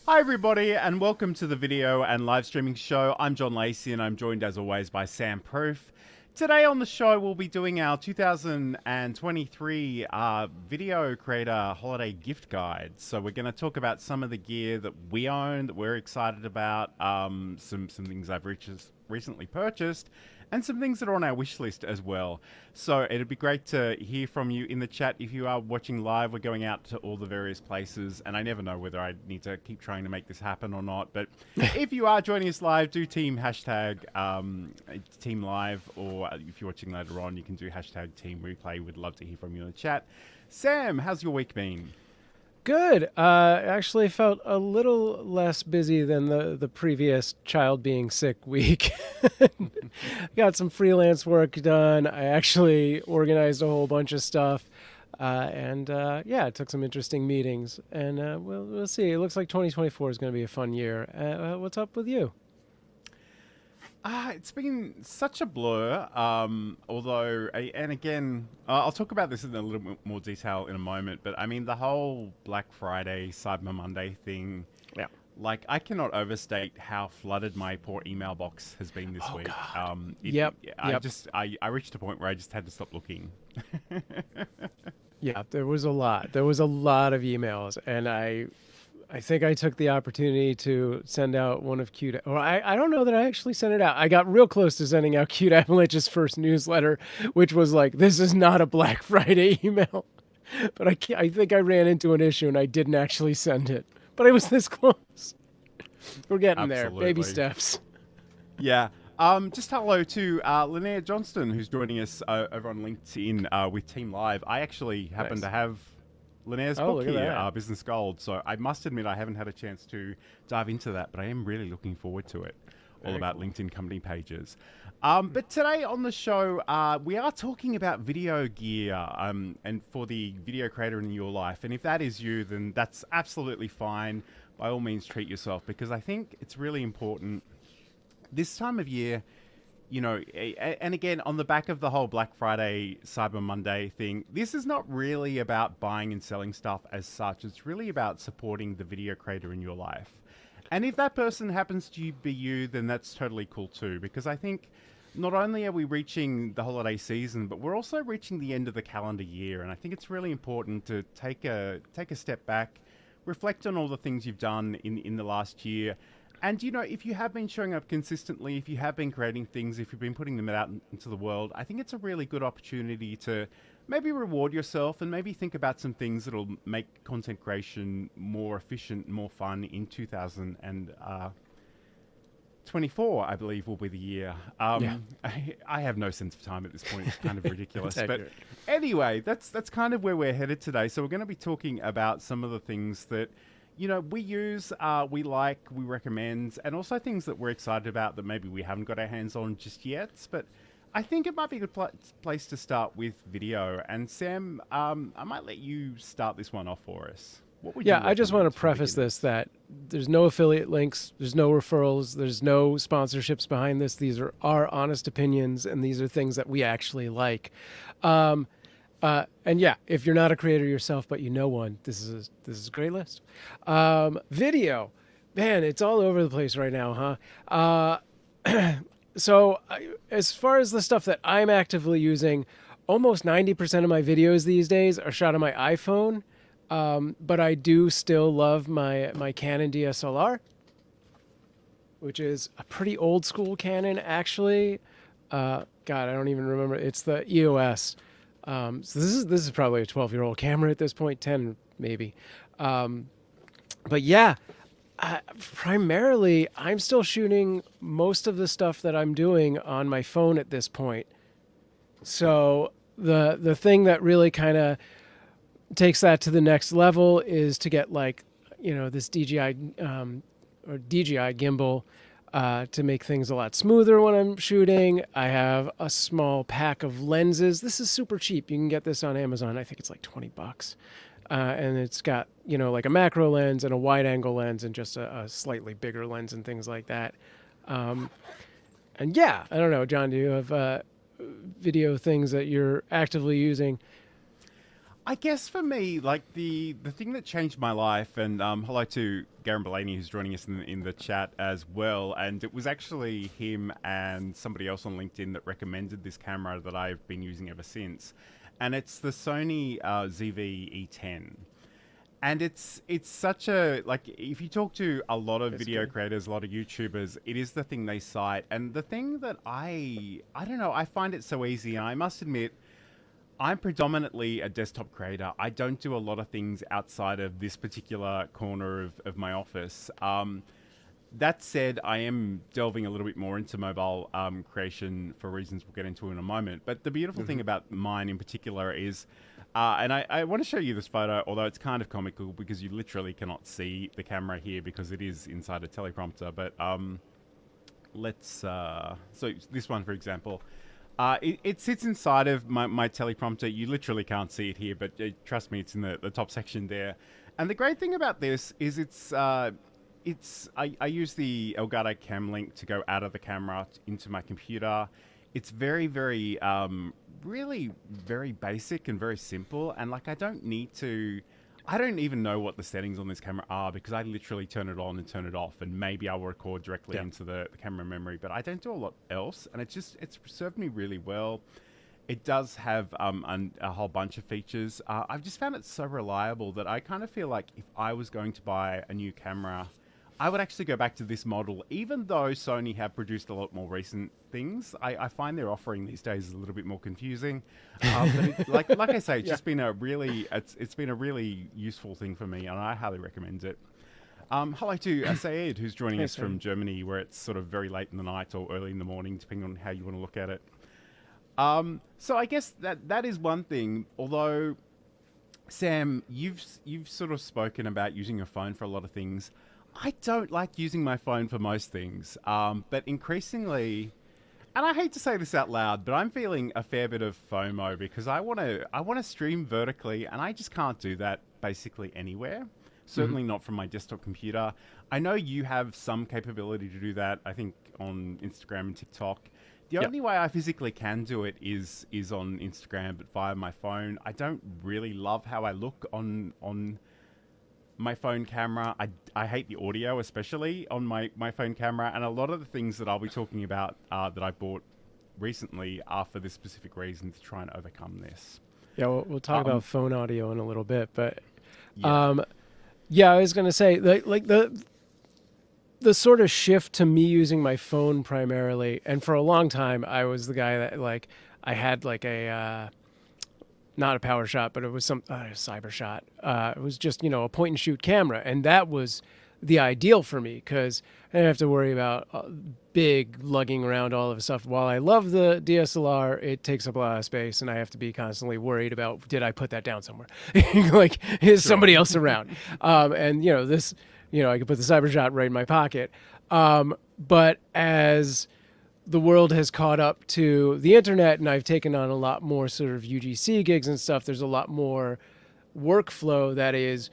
Hi everybody and welcome to the video and live streaming show. I'm John Lacey and I'm joined as always by Sam Proof. Today on the show we'll be doing our 2023 video creator holiday gift guide. So we're going to talk about some of the gear that we own, that we're excited about, some things I've recently purchased, and some things that are on our wish list as well. So it'd be great to hear from you in the chat. If you are watching live, we're going out to all the various places, and I never know whether I need to keep trying to make this happen or not. But if you are joining us live, do team hashtag team live, or if you're watching later on, you can do hashtag team replay. We'd love to hear from you in the chat. Sam, how's your week been? Good. Actually felt a little less busy than the previous child being sick week. Got some freelance work done. I actually organized a whole bunch of stuff. Yeah, took some interesting meetings. And we'll see. It looks like 2024 is going to be a fun year. What's up with you? It's been such a blur, and again, I'll talk about this in a little bit more detail in a moment, but I mean, the whole Black Friday, Cyber Monday thing, Yeah. like, I cannot overstate how flooded my poor email box has been this week. God. Yep. Yep. I reached a point where I just had to stop looking. Yeah, there was a lot. There was a lot of emails, and I think I took the opportunity to send out one of Cute. Or I don't know that I actually sent it out. I got real close to sending out Cute Avalanche's first newsletter, which was like, this is not a Black Friday email. But I think I ran into an issue and I didn't actually send it. But I was this close. We're getting there. Baby steps. Yeah. Just hello to Linnea Johnston, who's joining us over on LinkedIn with Team Live. I actually happen to have Linnea's book here, Business Gold. So I must admit I haven't had a chance to dive into that, but I am really looking forward to it. All about LinkedIn company pages. But today on the show, we are talking about video gear and for the video creator in your life. And if that is you, then that's absolutely fine. By all means, treat yourself, because I think it's really important this time of year. You know, and again, on the back of the whole Black Friday, Cyber Monday thing, this is not really about buying and selling stuff as such. It's really about supporting the video creator in your life. And if that person happens to be you, then that's totally cool too. Because I think not only are we reaching the holiday season, but we're also reaching the end of the calendar year. And I think it's really important to take a step back, reflect on all the things you've done in the last year. And, you know, if you have been showing up consistently, if you have been creating things, if you've been putting them out into the world, I think it's a really good opportunity to maybe reward yourself and maybe think about some things that'll make content creation more efficient, more fun in 2024, I believe, will be the year. I have no sense of time at this point. It's kind of ridiculous. But anyway, that's kind of where we're headed today. So we're going to be talking about some of the things that, you know, we use, we like, we recommend, and also things that we're excited about that maybe we haven't got our hands on just yet. But I think it might be a good place to start with video. And Sam, I might let you start this one off for us. What would you I just want to preface this that there's no affiliate links, there's no referrals, there's no sponsorships behind this. These are our honest opinions, and these are things that we actually like. And yeah, if you're not a creator yourself, but you know one, this is a great list. Video, man, it's all over the place right now, huh? So as far as the stuff that I'm actively using, almost 90% of my videos these days are shot on my iPhone. But I do still love my Canon DSLR, which is a pretty old school Canon, actually. God, I don't even remember. It's the EOS. So this is probably a 12-year-old camera at this point, 10 maybe. But yeah, primarily I'm still shooting most of the stuff that I'm doing on my phone at this point. So the thing that really kind of takes that to the next level is to get, like, you know, this DJI gimbal to make things a lot smoother when I'm shooting. I have a small pack of lenses. This is super cheap. You can get this on Amazon. I think it's like $20. And it's got, you know, like a macro lens and a wide angle lens and just a slightly bigger lens and things like that. And yeah, I don't know, John, do you have video things that you're actively using? I guess for me, like the thing that changed my life, and hello to Garen Belaney who's joining us in the chat as well, and it was actually him and somebody else on LinkedIn that recommended this camera that I've been using ever since, and it's the Sony ZV-E10. And it's such a, like, if you talk to a lot of video creators, a lot of YouTubers, it is the thing they cite. And the thing that I don't know, I find it so easy. And I must admit, I'm predominantly a desktop creator. I don't do a lot of things outside of this particular corner of my office. That said, I am delving a little bit more into mobile creation for reasons we'll get into in a moment. But the beautiful thing about mine in particular is, and I want to show you this photo, although it's kind of comical because you literally cannot see the camera here because it is inside a teleprompter. But so this one, for example, it sits inside of my teleprompter. You literally can't see it here, but trust me, it's in the top section there. And the great thing about this is I use the Elgato Cam Link to go out of the camera into my computer. It's very, very, really very basic and very simple. And like, I don't even know what the settings on this camera are because I literally turn it on and turn it off, and maybe I'll record directly into the camera memory, but I don't do a lot else. And it's served me really well. It does have a whole bunch of features. I've just found it so reliable that I kind of feel like if I was going to buy a new camera, I would actually go back to this model, even though Sony have produced a lot more recent things. I find their offering these days is a little bit more confusing. But like I say, it's just been it's been a really useful thing for me, and I highly recommend it. Hello to Saeed, who's joining us from Germany, where it's sort of very late in the night or early in the morning, depending on how you want to look at it. So I guess that is one thing. Although, Sam, you've sort of spoken about using your phone for a lot of things. I don't like using my phone for most things, but increasingly, and I hate to say this out loud, but I'm feeling a fair bit of FOMO because I want to stream vertically, and I just can't do that basically anywhere. Certainly not from my desktop computer. I know you have some capability to do that, I think, on Instagram and TikTok. The only way I physically can do it is on Instagram, but via my phone. I don't really love how I look on my phone camera. I hate the audio, especially on my phone camera, and a lot of the things that I'll be talking about that I bought recently are for this specific reason, to try and overcome this. Yeah, we'll talk about phone audio in a little bit, but I was gonna say like the sort of shift to me using my phone primarily, and for a long time I was the guy that, like, I had like a not a power shot, but it was some cyber shot. It was just, a point and shoot camera. And that was the ideal for me because I didn't have to worry about big lugging around all of the stuff. While I love the DSLR, it takes up a lot of space and I have to be constantly worried about, did I put that down somewhere? Like, is somebody else around? And, this, I could put the cyber shot right in my pocket. But as the world has caught up to the internet and I've taken on a lot more sort of UGC gigs and stuff, there's a lot more workflow that is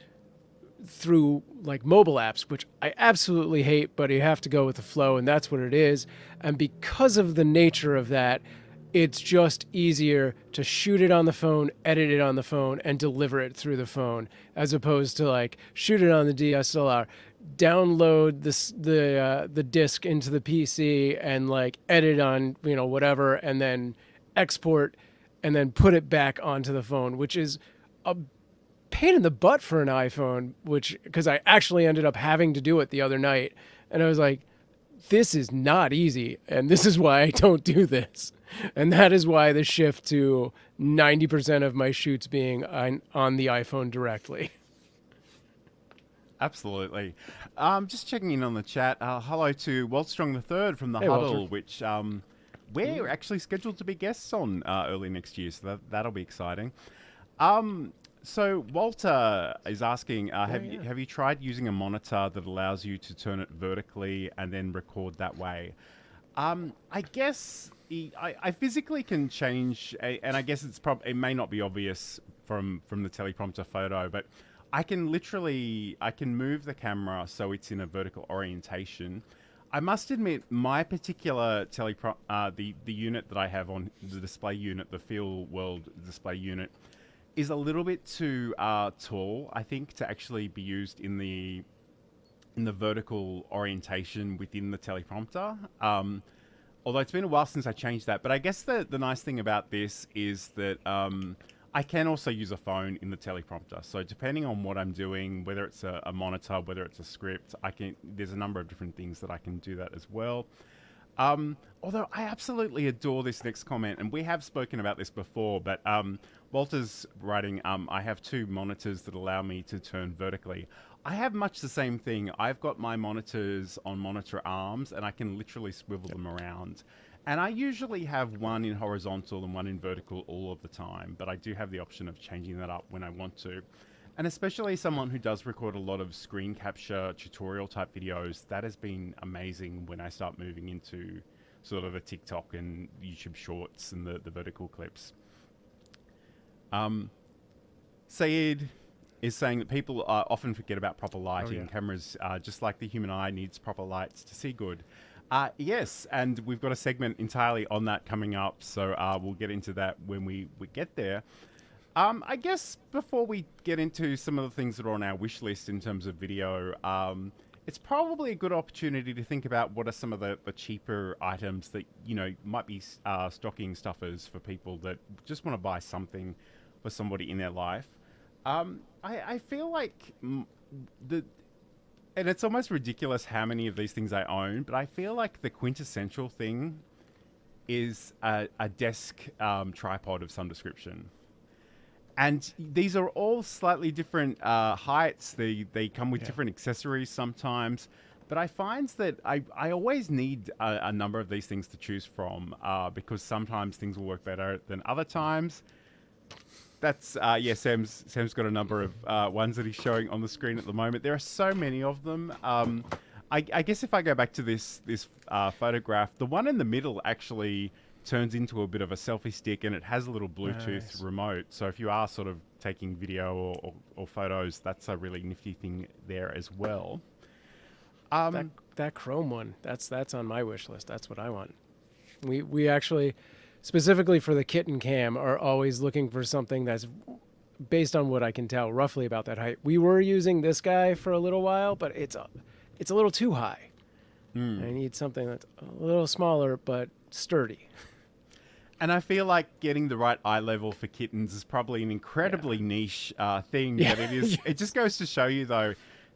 through like mobile apps, which I absolutely hate, but you have to go with the flow, and that's what it is. And because of the nature of that, it's just easier to shoot it on the phone, edit it on the phone, and deliver it through the phone, as opposed to like shoot it on the DSLR, download the disc into the PC, and like edit on whatever, and then export, and then put it back onto the phone, which is a pain in the butt for an iPhone. Because I actually ended up having to do it the other night, and I was like, this is not easy, and this is why I don't do this. And that is why the shift to 90% of my shoots being on the iPhone directly. Absolutely. Just checking in on the chat. Hello to Waltstrong III from the Hey, Huddle, Walter. which we're actually scheduled to be guests on early next year, so that'll be exciting. So Walter is asking, have you tried using a monitor that allows you to turn it vertically and then record that way? I guess I physically can change, and I guess it may not be obvious from the teleprompter photo, but I can move the camera so it's in a vertical orientation. I must admit, my particular the unit that I have on the display unit, the Feel World display unit, is a little bit too tall, I think, to actually be used in the vertical orientation within the teleprompter. Although it's been a while since I changed that. But I guess the nice thing about this is that I can also use a phone in the teleprompter. So depending on what I'm doing, whether it's a monitor, whether it's a script, there's a number of different things that I can do that as well. Although I absolutely adore this next comment, and we have spoken about this before, but Walter's writing, I have 2 monitors that allow me to turn vertically. I have much the same thing. I've got my monitors on monitor arms, and I can literally swivel them around. And I usually have one in horizontal and one in vertical all of the time, but I do have the option of changing that up when I want to. And especially someone who does record a lot of screen capture tutorial type videos, that has been amazing when I start moving into sort of the TikTok and YouTube shorts and the vertical clips. Sayed is saying that people often forget about proper lighting. Cameras, just like the human eye, needs proper lights to see good. Yes, and we've got a segment entirely on that coming up, so we'll get into that when we get there. I guess before we get into some of the things that are on our wish list in terms of video, it's probably a good opportunity to think about what are some of the cheaper items that, might be stocking stuffers for people that just want to buy something for somebody in their life. I feel like and it's almost ridiculous how many of these things I own, but I feel like the quintessential thing is a desk tripod of some description. And these are all slightly different heights. They come with different accessories sometimes. But I find that I always need a number of these things to choose from because sometimes things will work better than other times. That's, Sam's got a number of ones that he's showing on the screen at the moment. There are so many of them. I guess if I go back to this photograph, the one in the middle actually turns into a bit of a selfie stick, and it has a little Bluetooth remote. So if you are sort of taking video or photos, that's a really nifty thing there as well. That chrome one, that's on my wish list. That's what I want. We actually, specifically for the kitten cam, are always looking for something that's based on what I can tell roughly about that height. We were using this guy for a little while, but it's a little too high. I need something that's a little smaller but sturdy. And I feel like getting the right eye level for kittens is probably an incredibly niche thing, but it is. It just goes to show you, though,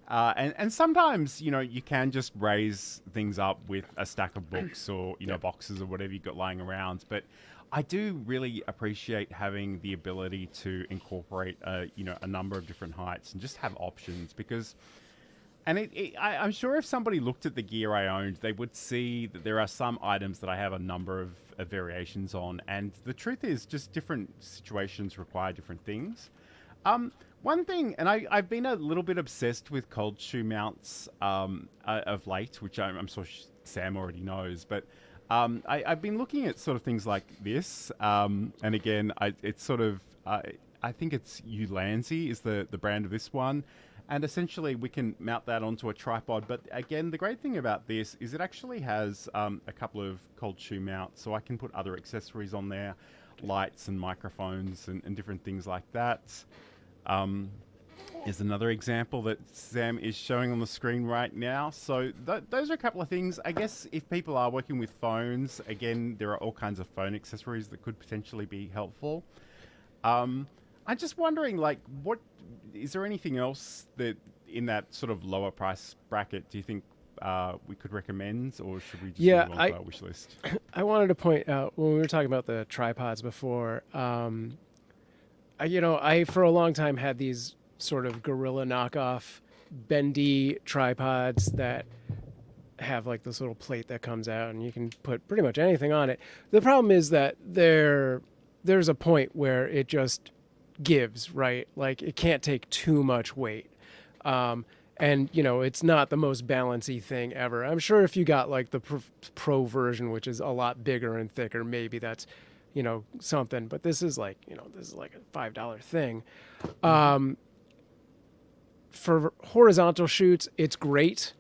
and sometimes you can just raise things up with a stack of books or boxes or whatever you've got lying around. But I do really appreciate having the ability to incorporate a number of different heights and just have options because. And I'm sure if somebody looked at the gear I owned, they would see that there are some items that I have a number of variations on. And the truth is just different situations require different things. One thing, and I've been a little bit obsessed with cold shoe mounts of late, which I'm sure Sam already knows. But I've been looking at sort of things like this. And again, it's sort of, I think it's Ulanzi is the brand of this one. And essentially, we can mount that onto a tripod. But again, the great thing about this is it actually has a couple of cold shoe mounts. So I can put other accessories on there, lights and microphones and different things like that. Here's another example that Sam is showing on the screen right now. So those are a couple of things. I guess if people are working with phones, again, there are all kinds of phone accessories that could potentially be helpful. I'm just wondering, what is there anything else that in that sort of lower price bracket do you think we could recommend, or should we just move on to our wish list? I wanted to point out when we were talking about the tripods before. I for a long time had these sort of Gorilla knockoff bendy tripods that have like this little plate that comes out, and you can put pretty much anything on it. The problem is that there's a point where it just gives, right? Like it can't take too much weight. And it's not the most balancy thing ever. I'm sure if you got like the pro version, which is a lot bigger and thicker, maybe that's, something, but this is like a $5 thing. For horizontal shoots, it's great.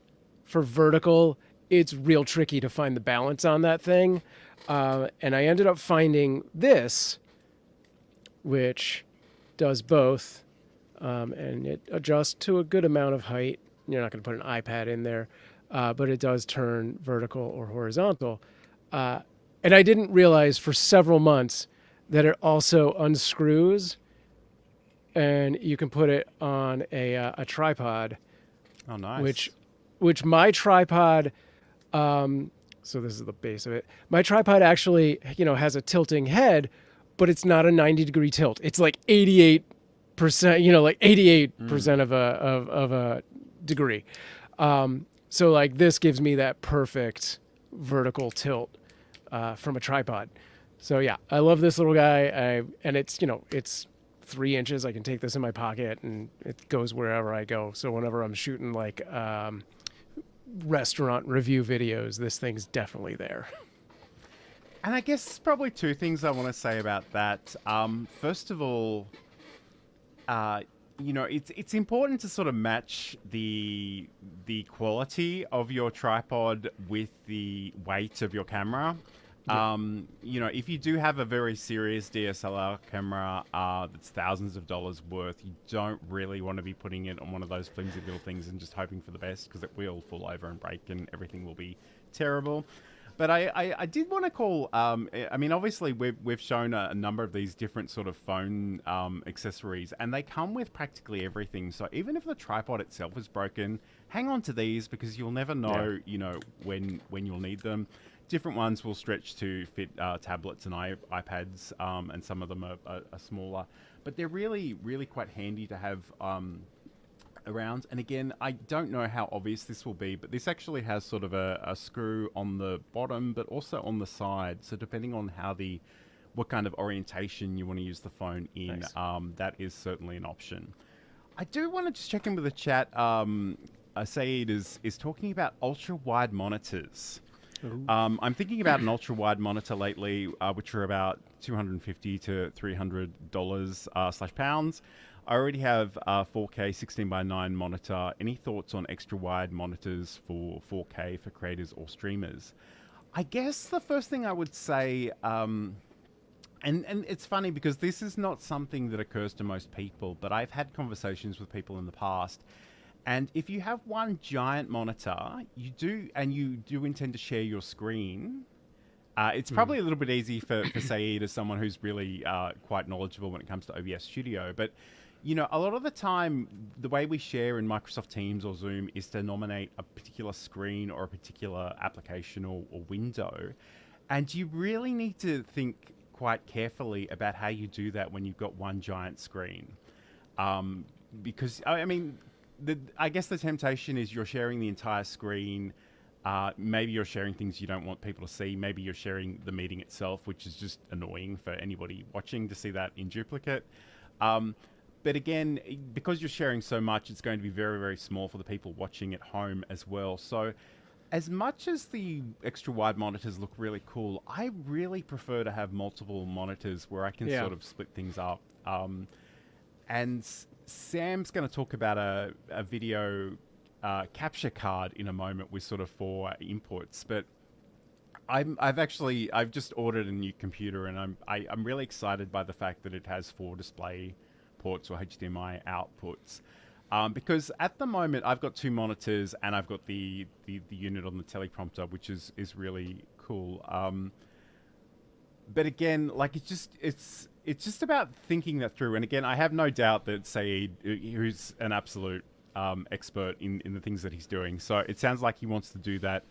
For vertical, it's real tricky to find the balance on that thing. And I ended up finding this, which does both, and it adjusts to a good amount of height. You're not going to put an iPad in there, but it does turn vertical or horizontal. And I didn't realize for several months that it also unscrews, and you can put it on a tripod. Oh, nice. Which my tripod, so this is the base of it. My tripod actually, has a tilting head, but it's not a 90-degree tilt. It's like 88%, like 88% of a degree. So like this gives me that perfect vertical tilt from a tripod. So yeah, I love this little guy. And it's, it's 3 inches. I can take this in my pocket and it goes wherever I go. So whenever I'm shooting like restaurant review videos, this thing's definitely there. And I guess there's probably 2 things I want to say about that. First of all, it's important to sort of match the quality of your tripod with the weight of your camera. Yeah. If you do have a very serious DSLR camera that's thousands of dollars worth, you don't really want to be putting it on one of those flimsy little things and just hoping for the best, because it will fall over and break and everything will be terrible. But I did want to call, obviously we've shown a number of these different sort of phone accessories, and they come with practically everything. So even if the tripod itself is broken, hang on to these, because you'll never know, when you'll need them. Different ones will stretch to fit tablets and iPads, and some of them are smaller. But they're really, really quite handy to have around. And again, I don't know how obvious this will be, but this actually has sort of a screw on the bottom, but also on the side. So depending on what kind of orientation you want to use the phone in, nice. That is certainly an option. I do want to just check in with the chat. Saeed is talking about ultra-wide monitors. I'm thinking about an ultra-wide monitor lately, which are about $250 to $300 / pounds. I already have a 4K 16:9 monitor. Any thoughts on extra-wide monitors for 4K for creators or streamers? I guess the first thing I would say, and it's funny because this is not something that occurs to most people, but I've had conversations with people in the past. And if you have one giant monitor, you do intend to share your screen, it's probably a little bit easy for Saeed, as someone who's really quite knowledgeable when it comes to OBS Studio. But, a lot of the time, the way we share in Microsoft Teams or Zoom is to nominate a particular screen or a particular application or window. And you really need to think quite carefully about how you do that when you've got one giant screen. Because, I guess the temptation is you're sharing the entire screen. Maybe you're sharing things you don't want people to see. Maybe you're sharing the meeting itself, which is just annoying for anybody watching to see that in duplicate. But again, because you're sharing so much, it's going to be very, very small for the people watching at home as well. So as much as the extra wide monitors look really cool, I really prefer to have multiple monitors where I can sort of split things up. And Sam's going to talk about a video capture card in a with sort of 4 inputs, but I've just ordered a new computer, and I'm really excited by the fact that it has 4 display ports or HDMI outputs. Because at the moment I've got 2 monitors and I've got the unit on the teleprompter, which is really cool. But again, like it's just about thinking that through. And again, I have no doubt that Saeed, who's an absolute expert in the things that he's doing, so it sounds like he wants to do that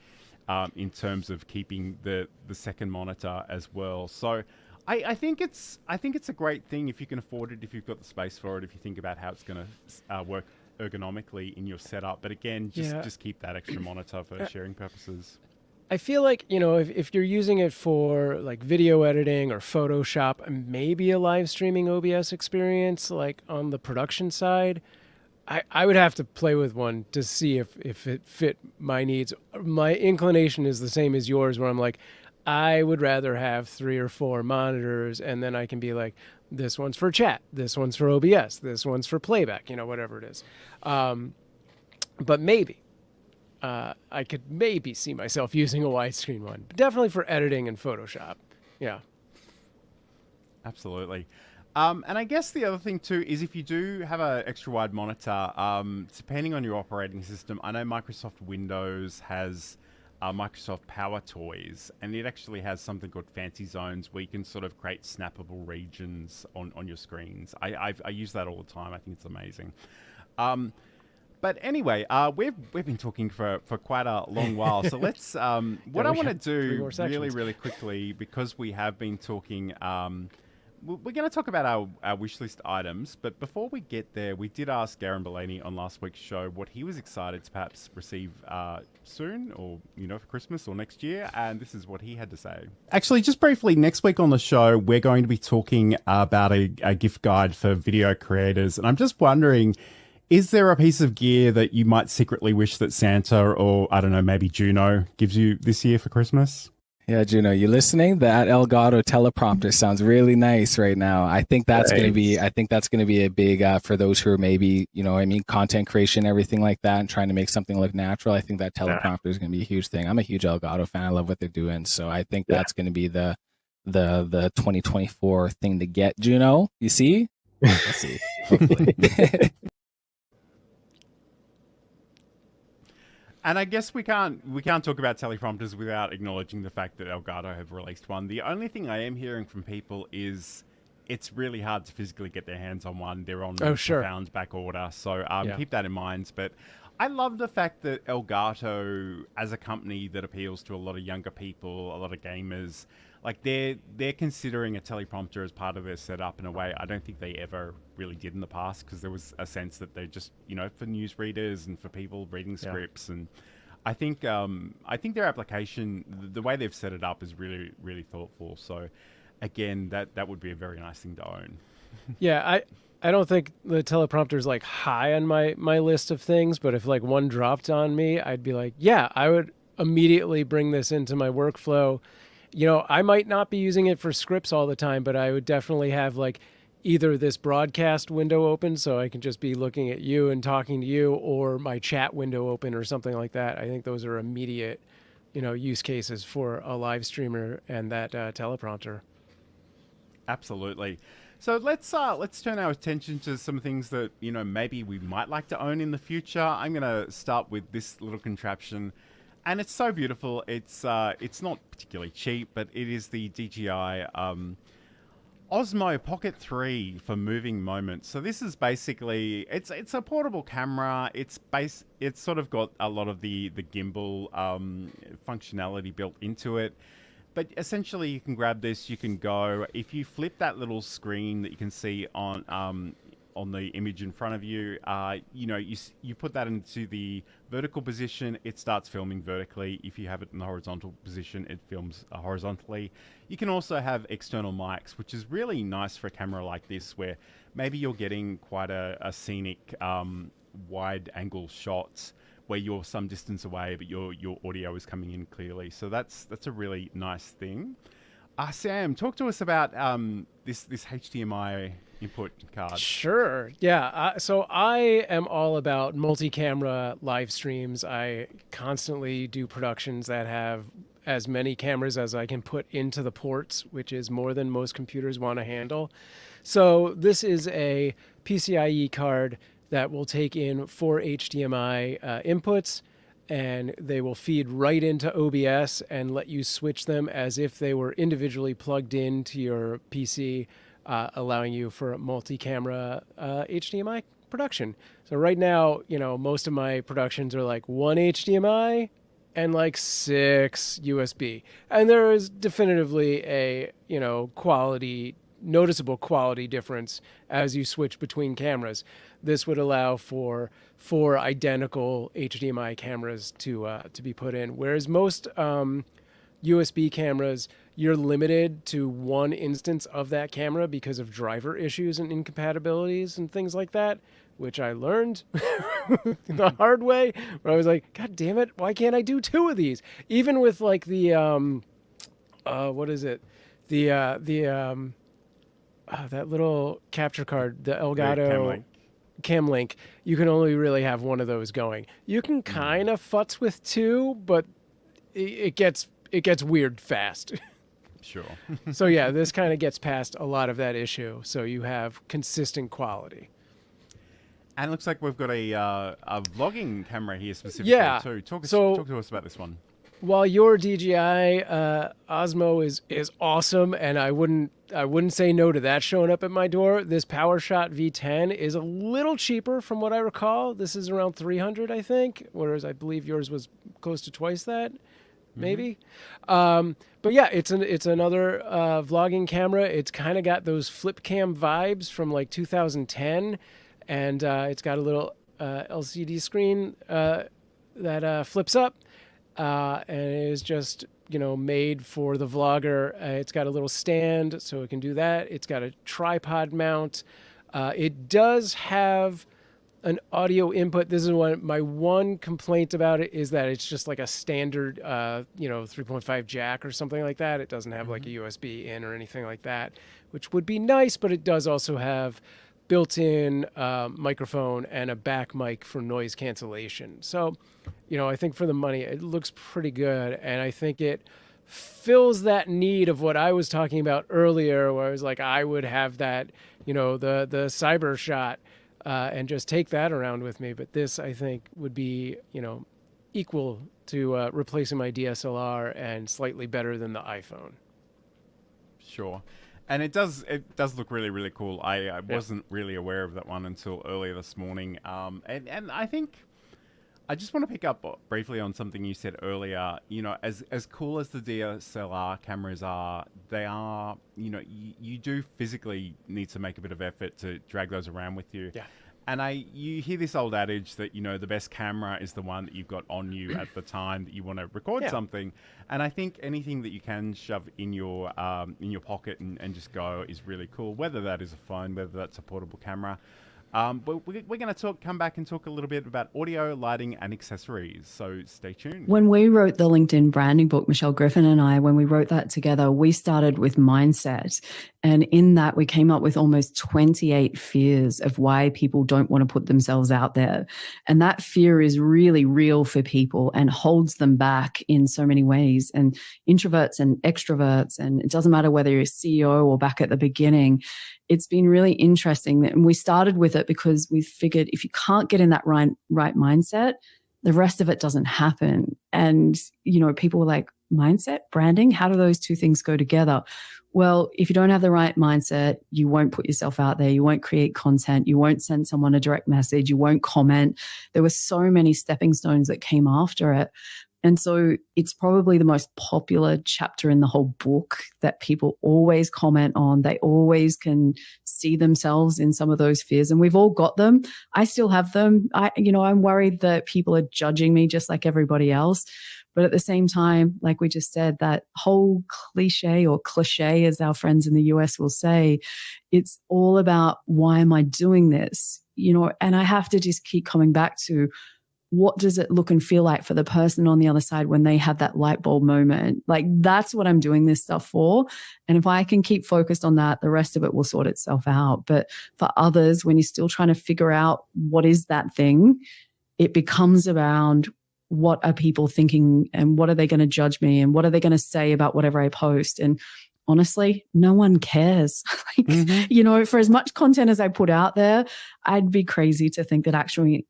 in terms of keeping the second monitor as well. So I think it's a great thing if you can afford it, if you've got the space for it, if you think about how it's going to work ergonomically in your setup. But again, just keep that extra monitor for sharing purposes. I feel like, if you're using it for like video editing or Photoshop, maybe a live streaming OBS experience, like on the production side, I would have to play with one to see if it fit my needs. My inclination is the same as yours, where I'm like, I would rather have 3 or 4 monitors, and then I can be like, this one's for chat, this one's for OBS, this one's for playback, whatever it is. But maybe. I could maybe see myself using a widescreen one, but definitely for editing and Photoshop. Yeah. Absolutely. And I guess the other thing too is if you do have an extra wide monitor, depending on your operating system, I know Microsoft Windows has Microsoft Power Toys, and it actually has something called Fancy Zones where you can sort of create snappable regions on your screens. I use that all the time. I think it's amazing. But anyway, we've been talking for quite a long while. So let's what I want to do really quickly, because we have been talking. We're going to talk about our wish list items, but before we get there, we did ask Garen Bellini on last week's show what he was excited to perhaps receive soon, or for Christmas or next year, and this is what he had to say. Actually, just briefly, next week on the show, we're going to be talking about a gift guide for video creators, and I'm just wondering, is there a piece of gear that you might secretly wish that Santa or, I don't know, maybe Juno gives you this year for Christmas? Yeah, Juno, you listening? That Elgato teleprompter sounds really nice right now. I think that's going to be. I think that's going to be a big for those who are maybe content creation, everything like that, and trying to make something look natural. I think that teleprompter is going to be a huge thing. I'm a huge Elgato fan. I love what they're doing, so I think that's going to be the 2024 thing to get. Juno, you see? Let's see. Hopefully. And I guess we can't talk about teleprompters without acknowledging the fact that Elgato have released one. The only thing I am hearing from people is it's really hard to physically get their hands on one. They're on profound back order, so keep that in mind. But I love the fact that Elgato, as a company that appeals to a lot of younger people, a lot of gamers, like they're considering a teleprompter as part of their setup in a way I don't think they ever really did in the past, because there was a sense that they're just for news readers and for people reading scripts, and I think their application, the way they've set it up, is really, really thoughtful. So again, that would be a very nice thing to own. Yeah, I don't think the teleprompter is like high on my list of things, but if like one dropped on me, I'd be like, yeah, I would immediately bring this into my workflow. I might not be using it for scripts all the time, but I would definitely have like either this broadcast window open so I can just be looking at you and talking to you, or my chat window open or something like that. I think those are immediate, use cases for a live streamer and that teleprompter. Absolutely. So let's turn our attention to some things that maybe we might like to own in the future. I'm going to start with this little contraption. And it's so beautiful. It's not particularly cheap, but it is the DJI Osmo Pocket 3 for moving moments. So this is basically it's a portable camera. It's sort of got a lot of the gimbal functionality built into it. But essentially, you can grab this. You can go, if you flip that little screen that you can see on the image in front of you, you put that into the vertical position, it starts filming vertically. If you have it in the horizontal position, it films horizontally. You can also have external mics, which is really nice for a camera like this, where maybe you're getting quite a scenic wide angle shots where you're some distance away, but your audio is coming in clearly. So that's a really nice thing. Sam, talk to us about this HDMI input card. Sure. Yeah. So I am all about multi-camera live streams. I constantly do productions that have as many cameras as I can put into the ports, which is more than most computers want to handle. So this is a PCIe card that will take in 4 HDMI inputs, and they will feed right into OBS and let you switch them as if they were individually plugged into your PC, allowing you for a multi-camera HDMI production. So right now, most of my productions are like 1 HDMI and like 6 USB. And there is definitively a, noticeable quality difference as you switch between cameras. This would allow for 4 identical HDMI cameras to be put in, whereas most USB cameras, you're limited to 1 instance of that camera because of driver issues and incompatibilities and things like that, which I learned the hard way, where I was like, God damn it, why can't I do 2 of these? Even with like the what is it? That little capture card, the Elgato Camlink, you can only really have 1 of those going. You can kind of futz with 2, but it gets weird fast. Sure. So yeah, this kind of gets past a lot of that issue. So you have consistent quality. And it looks like we've got a vlogging camera here specifically too. Talk to us about this one. While your DJI Osmo is awesome, and I wouldn't say no to that showing up at my door, this PowerShot V10 is a little cheaper from what I recall. This is around $300, I think, whereas I believe yours was close to twice that, maybe. But yeah, it's another vlogging camera. It's kind of got those flip cam vibes from like 2010, and it's got a little LCD screen that flips up. And it is just, made for the vlogger. It's got a little stand, so it can do that. It's got a tripod mount. It does have an audio input. This is my one complaint about it is that it's just like a standard, 3.5 jack or something like that. It doesn't have like a USB in or anything like that, which would be nice, but it does also have built-in microphone and a back mic for noise cancellation. So, I think for the money, it looks pretty good. And I think it fills that need of what I was talking about earlier, where I was like, I would have that, the cyber shot and just take that around with me. But this, I think, would be, equal to replacing my DSLR and slightly better than the iPhone. Sure. And it does look really, really cool. I wasn't really aware of that one until earlier this morning. And I think I just want to pick up briefly on something you said earlier. As cool as the DSLR cameras are, they are, you do physically need to make a bit of effort to drag those around with you. Yeah. And you hear this old adage that, the best camera is the one that you've got on you at the time that you want to record something. And I think anything that you can shove in your pocket and just go is really cool, whether that is a phone, whether that's a portable camera. But we're going to come back and talk a little bit about audio, lighting, and accessories. So stay tuned. When we wrote the LinkedIn branding book, Michelle Griffin and I, when we wrote that together, we started with mindset. And in that, we came up with almost 28 fears of why people don't want to put themselves out there. And that fear is really real for people and holds them back in so many ways. And introverts and extroverts, and it doesn't matter whether you're a CEO or back at the beginning, it's been really interesting. And we started with it because we figured if you can't get in that right mindset, the rest of it doesn't happen. And, people were like, mindset, branding, how do those two things go together? Well, if you don't have the right mindset, you won't put yourself out there. You won't create content. You won't send someone a direct message. You won't comment. There were so many stepping stones that came after it. And so it's probably the most popular chapter in the whole book that people always comment on. They always can see themselves in some of those fears, and we've all got them. I still have them. I'm worried that people are judging me just like everybody else. But at the same time, like we just said, that whole cliche, as our friends in the US will say, it's all about, why am I doing this? And I have to just keep coming back to, what does it look and feel like for the person on the other side when they have that light bulb moment? Like, that's what I'm doing this stuff for. And if I can keep focused on that, the rest of it will sort itself out. But for others, when you're still trying to figure out what is that thing, it becomes around, what are people thinking and what are they going to judge me and what are they going to say about whatever I post? And honestly, no one cares. For as much content as I put out there, I'd be crazy to think that actually,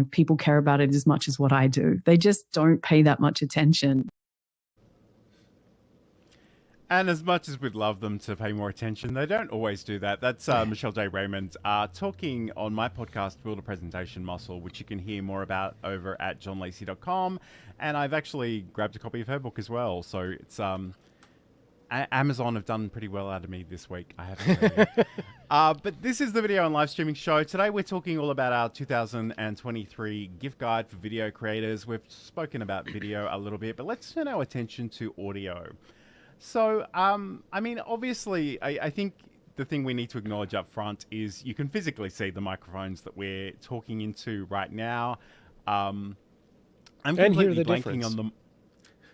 people care about it as much as what I do. They just don't pay that much attention. And as much as we'd love them to pay more attention, they don't always do that. That's Michelle J. Raymond talking on my podcast, Build a Presentation Muscle, which you can hear more about over at johnlacey.com. And I've actually grabbed a copy of her book as well. So it's Amazon have done pretty well out of me this week, I have to tell you. But this is the video and live streaming show. Today we're talking all about our 2023 gift guide for video creators. We've spoken about video a little bit, but let's turn our attention to audio. So, obviously, I think the thing we need to acknowledge up front is you can physically see the microphones that we're talking into right now. I'm completely blanking on them.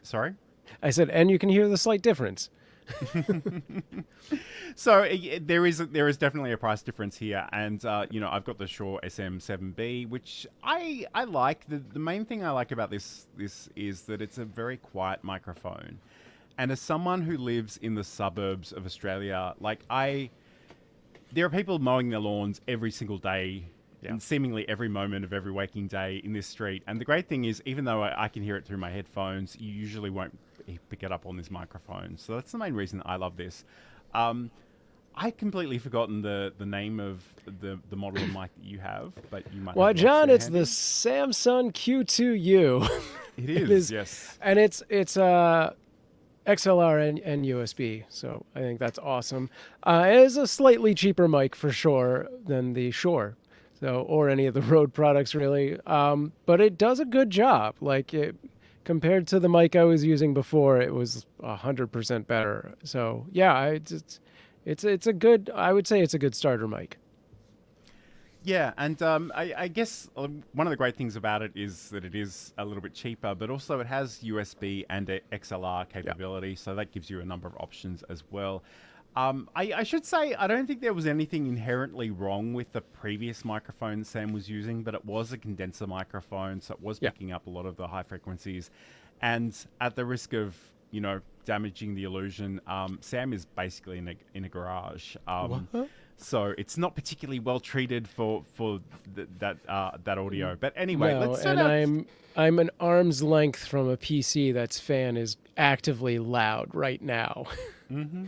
Sorry? I said, and you can hear the slight difference. So there is definitely a price difference here, and I've got the Shure SM7B, which I like. The main thing I like about this is that it's a very quiet microphone, And as someone who lives in the suburbs of Australia, there are people mowing their lawns every single day, and seemingly every moment of every waking day in this street. And the great thing is, even though I can hear it through my headphones, you usually won't pick it up on this microphone. So that's the main reason I love this. I completely forgotten the name of the model of mic that you have, but you might. Well, have John, it's handy. the Samsung Q2U. It is, yes, and it's XLR and USB, so I think that's awesome. It is a slightly cheaper mic for sure than the Shure, or any of the Rode products really. But it does a good job. Compared to the mic I was using before, it was 100% better. So yeah, it's a good. I would say it's a good starter mic. Yeah, and I guess one of the great things about it is that it is a little bit cheaper, but also it has USB and XLR capability, so that gives you a number of options as well. I should say, I don't think there was anything inherently wrong with the previous microphone Sam was using, but it was a condenser microphone, so it was picking up a lot of the high frequencies. And at the risk of, damaging the illusion, Sam is basically in a garage. So it's not particularly well treated for that audio. But anyway, let's start out. I'm an arm's length from a PC that's fan is actively loud right now. Mm-hmm.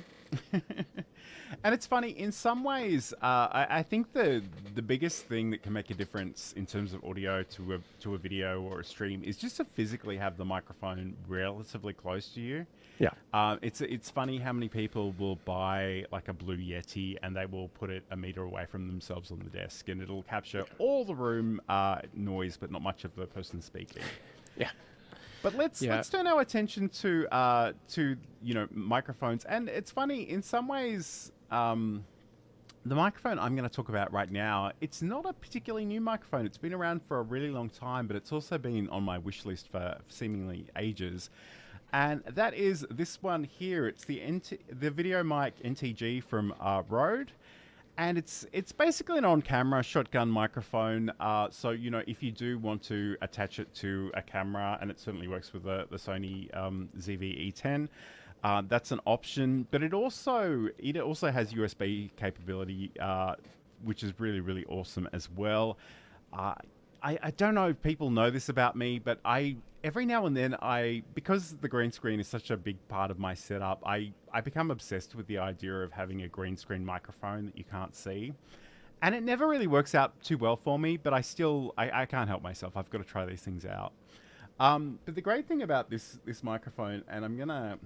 And it's funny, in some ways, I think the biggest thing that can make a difference in terms of audio to a video or a stream is just to physically have the microphone relatively close to you. Yeah. It's funny how many people will buy like a Blue Yeti and they will put it a meter away from themselves on the desk, and it'll capture all the room noise, but not much of the person speaking. Yeah. But let's turn our attention to microphones. And it's funny, in some ways, the microphone I'm going to talk about right now, it's not a particularly new microphone. It's been around for a really long time, but it's also been on my wish list for seemingly ages. And that is this one here. It's the Video Mic NTG from Rode. And it's basically an on-camera shotgun microphone. So, if you do want to attach it to a camera, and it certainly works with the Sony ZV-E10, that's an option. But it also has USB capability, which is really, really awesome as well. I don't know if people know this about me, but every now and then because the green screen is such a big part of my setup, I become obsessed with the idea of having a green screen microphone that you can't see. And it never really works out too well for me, but I can't help myself. I've got to try these things out. But the great thing about this microphone, and I'm gonna,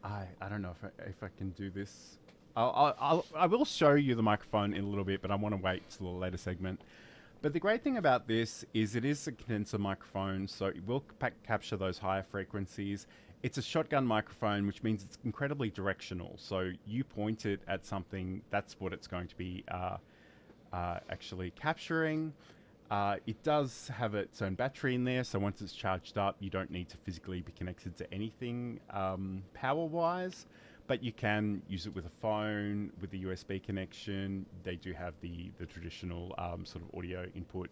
I don't know if I can do this. I will show you the microphone in a little bit, but I want to wait till a later segment. But the great thing about this is it is a condenser microphone, so it will capture those higher frequencies. It's a shotgun microphone, which means it's incredibly directional. So you point it at something, that's what it's going to be actually capturing. It does have its own battery in there, so once it's charged up, you don't need to physically be connected to anything power-wise. But you can use it with a phone, with the USB connection. They do have the traditional sort of audio input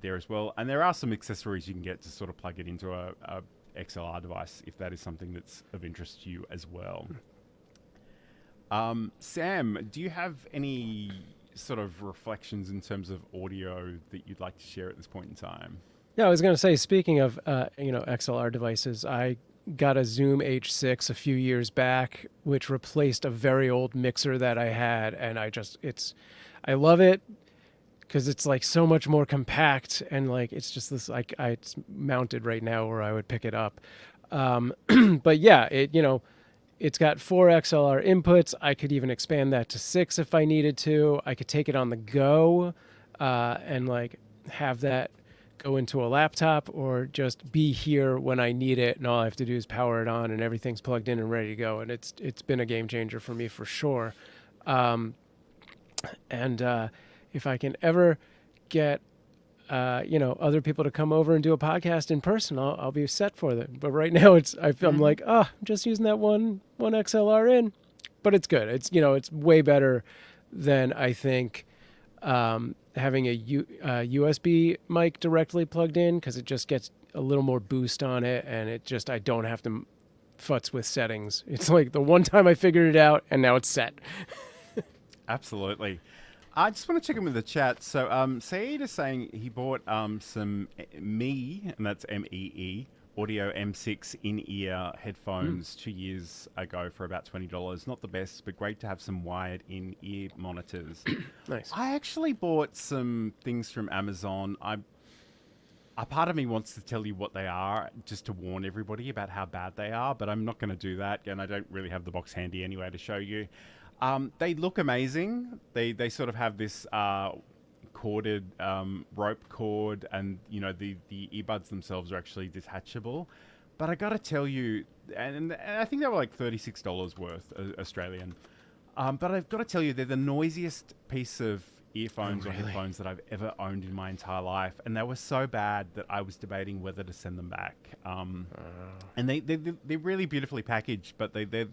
there as well. And there are some accessories you can get to sort of plug it into a XLR device if that is something that's of interest to you as well. Sam, do you have any sort of reflections in terms of audio that you'd like to share at this point in time? Yeah, I was going to say, speaking of XLR devices, I got a Zoom H6 a few years back, which replaced a very old mixer that I had, and I love it because it's like so much more compact, and like it's just this it's mounted right now where I would pick it up. But yeah, it's got 4 XLR inputs. I could even expand that to 6 if I needed to. I could take it on the go and like have that go into a laptop, or just be here when I need it, and all I have to do is power it on and everything's plugged in and ready to go. And it's been a game changer for me for sure. And if I can ever get other people to come over and do a podcast in person, I'll be set for them. But right now I'm like, I'm just using that one XLR in, but it's good. It's it's way better than I think having a USB mic directly plugged in, because it just gets a little more boost on it, and I don't have to futz with settings. It's like the one time I figured it out, and now it's set. Absolutely. I just want to check in with the chat. So, Saeed is saying he bought some Me, and that's MEE, Audio M6 in-ear headphones 2 years ago for about $20. Not the best, but great to have some wired in-ear monitors. Nice. I actually bought some things from Amazon. A part of me wants to tell you what they are, just to warn everybody about how bad they are, but I'm not going to do that, and I don't really have the box handy anyway to show you. They look amazing. They sort of have this corded rope cord, and the earbuds themselves are actually detachable. But I got to tell you, and I think they were like $36 worth Australian. But I've got to tell you, they're the noisiest piece of earphones or headphones that I've ever owned in my entire life, and they were so bad that I was debating whether to send them back. And they're really beautifully packaged, but they're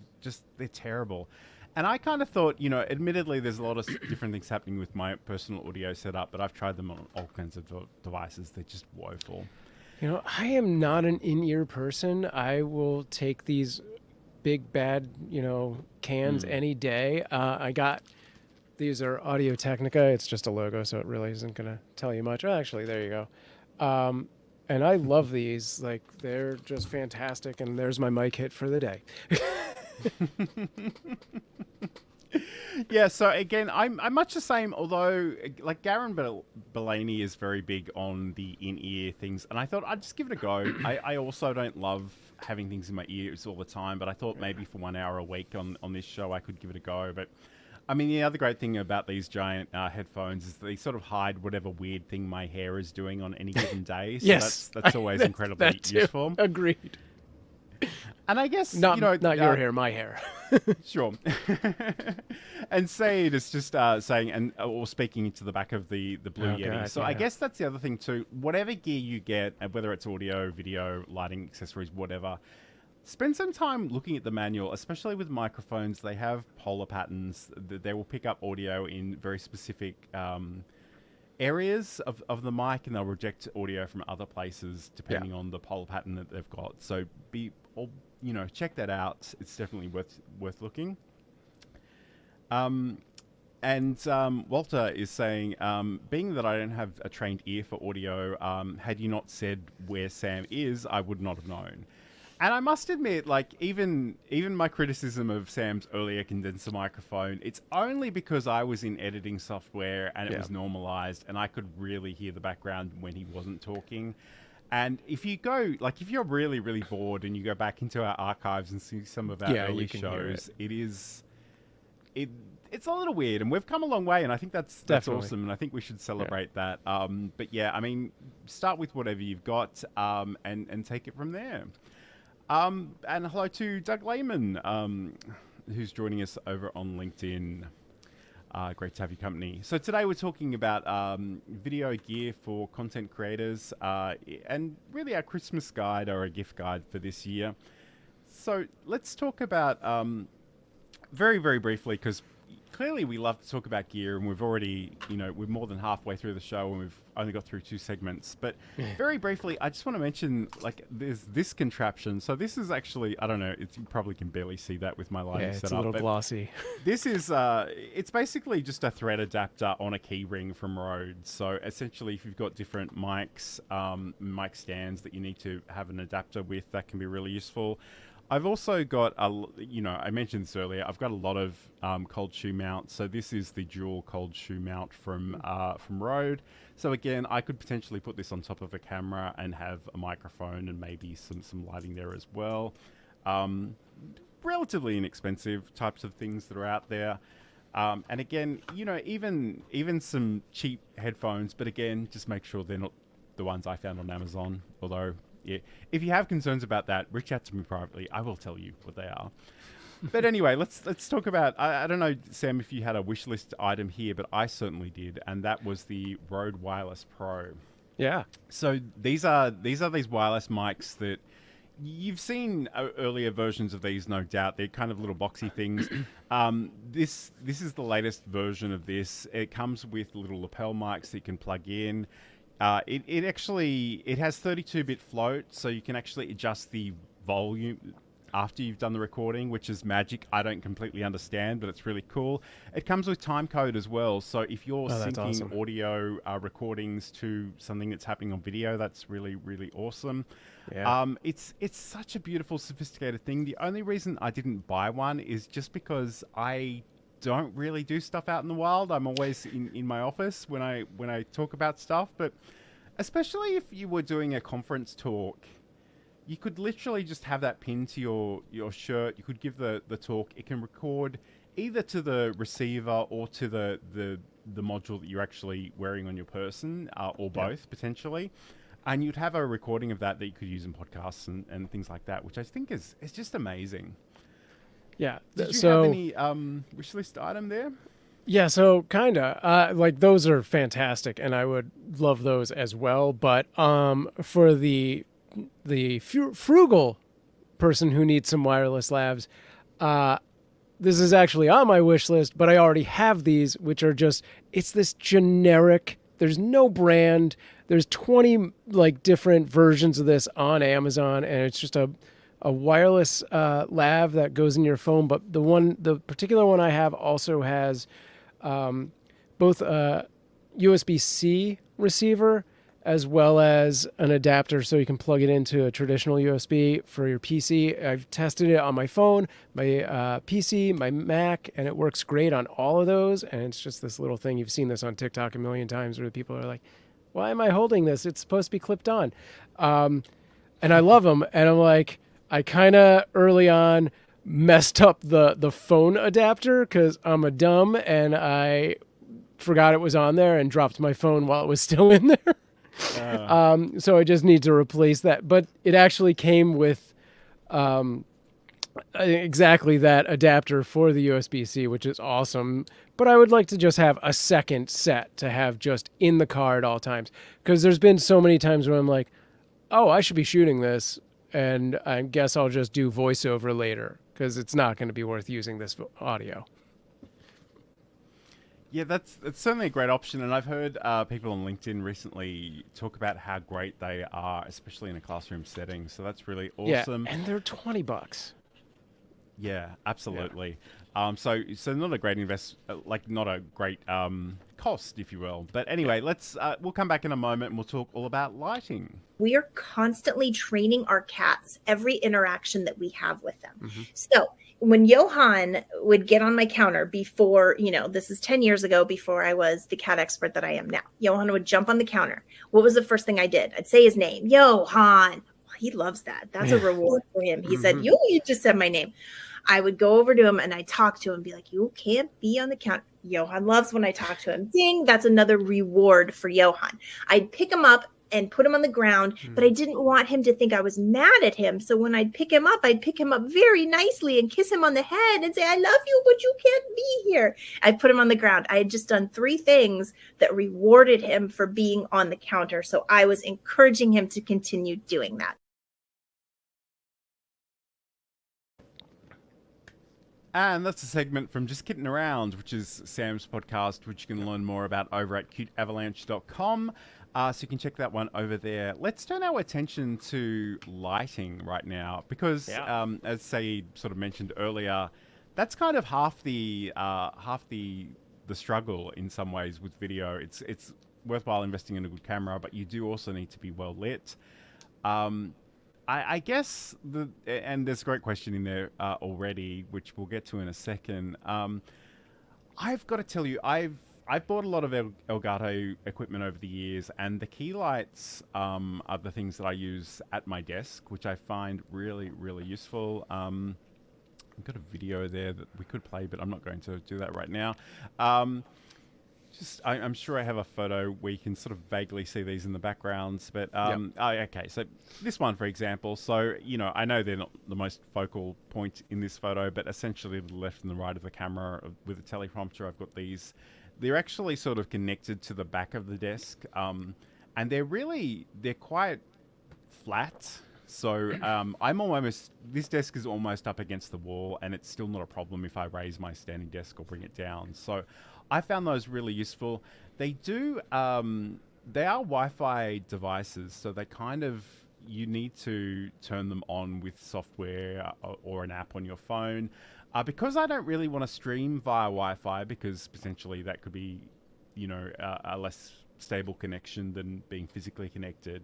terrible. And I kind of thought, admittedly, there's a lot of different things happening with my personal audio setup, but I've tried them on all kinds of devices. They're just woeful. I am not an in-ear person. I will take these big, bad, cans any day. These are Audio-Technica. It's just a logo, so it really isn't going to tell you much. Oh, actually, there you go. And I love these. Like, they're just fantastic, and there's my mic hit for the day. Yeah, so again, I'm much the same, although like Garen Belaney is very big on the in-ear things, and I thought I'd just give it a go. I also don't love having things in my ears all the time, but I thought maybe for 1 hour a week on this show I could give it a go. But I mean, the other great thing about these giant headphones is they sort of hide whatever weird thing my hair is doing on any given day. So yes, that's always incredibly useful. Agreed. And I guess not your hair, my hair. Sure. And Saeed is just saying, or speaking into the back of the Blue Yeti. God, so I guess that's the other thing too. Whatever gear you get, whether it's audio, video, lighting, accessories, whatever, spend some time looking at the manual, especially with microphones. They have polar patterns. They will pick up audio in very specific areas of the mic, and they'll reject audio from other places depending on the polar pattern that they've got. So check that out. It's definitely worth looking. And Walter is saying, being that I don't have a trained ear for audio, had you not said where Sam is, I would not have known. And I must admit, like, even my criticism of Sam's earlier condenser microphone, it's only because I was in editing software and it was normalized and I could really hear the background when he wasn't talking. And if you're really, really bored and you go back into our archives and see some of our early shows, it's a little weird, and we've come a long way, and I think that's awesome, and I think we should celebrate that. But yeah, I mean, start with whatever you've got, and take it from there. And hello to Doug Lehman, who's joining us over on LinkedIn. Great to have your company. So today we're talking about video gear for content creators, and really our Christmas guide or a gift guide for this year. So let's talk about very, very briefly, because clearly we love to talk about gear, and we've already, we're more than halfway through the show and we've only got through 2 segments. But very briefly, I just want to mention, like, there's this contraption. So this is actually, I don't know, you probably can barely see that with my lighting setup. It's a little glossy. This is, it's basically just a thread adapter on a key ring from Rode. So essentially, if you've got different mics, mic stands that you need to have an adapter with, that can be really useful. I've also got, I mentioned this earlier, I've got a lot of cold shoe mounts. So this is the dual cold shoe mount from Rode. So again, I could potentially put this on top of a camera and have a microphone and maybe some lighting there as well. Relatively inexpensive types of things that are out there. And again, even some cheap headphones, but again, just make sure they're not the ones I found on Amazon, although... Yeah. If you have concerns about that, reach out to me privately. I will tell you what they are. But anyway, let's talk about, I don't know, Sam, if you had a wish list item here, but I certainly did, and that was the Rode Wireless Pro. Yeah. So these are these wireless mics that you've seen earlier versions of these, no doubt. They're kind of little boxy things. This is the latest version of this. It comes with little lapel mics that you can plug in. It has 32-bit float, so you can actually adjust the volume after you've done the recording, which is magic. I don't completely understand, but it's really cool. It comes with time code as well. So if you're syncing awesome. audio recordings to something that's happening on video, that's really, really awesome. Yeah. It's such a beautiful, sophisticated thing. The only reason I didn't buy one is just because I don't really do stuff out in the wild. I'm always in my office when I talk about stuff, but especially if you were doing a conference talk, you could literally just have that pinned to your shirt. You could give the talk. It can record either to the receiver or to the module that you're actually wearing on your person, or both potentially. And you'd have a recording of that you could use in podcasts and things like that, which I think is just amazing. Yeah. Did you have any wish list item there? Yeah, so kinda. Like those are fantastic, and I would love those as well. But for the frugal person who needs some wireless lavs, this is actually on my wish list. But I already have these, which are it's this generic. There's no brand. There's 20 like different versions of this on Amazon, and it's just a wireless lav that goes in your phone. But the particular one I have also has both a USB-C receiver as well as an adapter so you can plug it into a traditional USB for your PC. I've tested it on my phone, my PC, my Mac, and it works great on all of those. And it's just this little thing. You've seen this on TikTok a million times where people are like, why am I holding this? It's supposed to be clipped on. And I love them. And I'm like, I kind of early on messed up the phone adapter because I'm a dumb and I forgot it was on there and dropped my phone while it was still in there. So I just need to replace that. But it actually came with exactly that adapter for the USB-C, which is awesome. But I would like to just have a second set to have just in the car at all times. Because there's been so many times where I'm like, oh, I should be shooting this. And I guess I'll just do voiceover later because it's not going to be worth using this audio. Yeah, it's certainly a great option. And I've heard people on LinkedIn recently talk about how great they are, especially in a classroom setting. So that's really awesome. Yeah, and they're $20. Yeah, absolutely. Yeah. So not a great not a great cost, if you will. But anyway, we'll come back in a moment and we'll talk all about lighting. We are constantly training our cats every interaction that we have with them. Mm-hmm. So when Johan would get on my counter before, this is 10 years ago before I was the cat expert that I am now, Johan would jump on the counter. What was the first thing I did? I'd say his name, Johan. He loves that. That's a reward for him. He said, you just said my name. I would go over to him and I talk to him and be like, you can't be on the counter. Johan loves when I talk to him. Ding, that's another reward for Johan. I'd pick him up and put him on the ground, but I didn't want him to think I was mad at him. So when I'd pick him up very nicely and kiss him on the head and say, I love you, but you can't be here. I'd put him on the ground. I had just done 3 things that rewarded him for being on the counter. So I was encouraging him to continue doing that. And that's a segment from Just Kidding Around, which is Sam's podcast, which you can learn more about over at cuteavalanche.com. So you can check that one over there. Let's turn our attention to lighting right now, because as Saeed sort of mentioned earlier, that's kind of half the struggle in some ways with video. It's worthwhile investing in a good camera, but you do also need to be well lit. I guess and there's a great question in there already, which we'll get to in a second. I've got to tell you, I've bought a lot of Elgato equipment over the years, and the key lights are the things that I use at my desk, which I find really, really useful. I've got a video there that we could play, but I'm not going to do that right now. I'm sure I have a photo where you can sort of vaguely see these in the backgrounds, but okay. So this one, for example, I know they're not the most focal point in this photo, but essentially to the left and the right of the camera with a teleprompter, I've got these. They're actually sort of connected to the back of the desk, and they're quite flat. So this desk is almost up against the wall, and it's still not a problem if I raise my standing desk or bring it down. So I found those really useful. They are Wi-Fi devices, so they kind of, you need to turn them on with software or an app on your phone. Because I don't really want to stream via Wi-Fi, because potentially that could be, a less stable connection than being physically connected.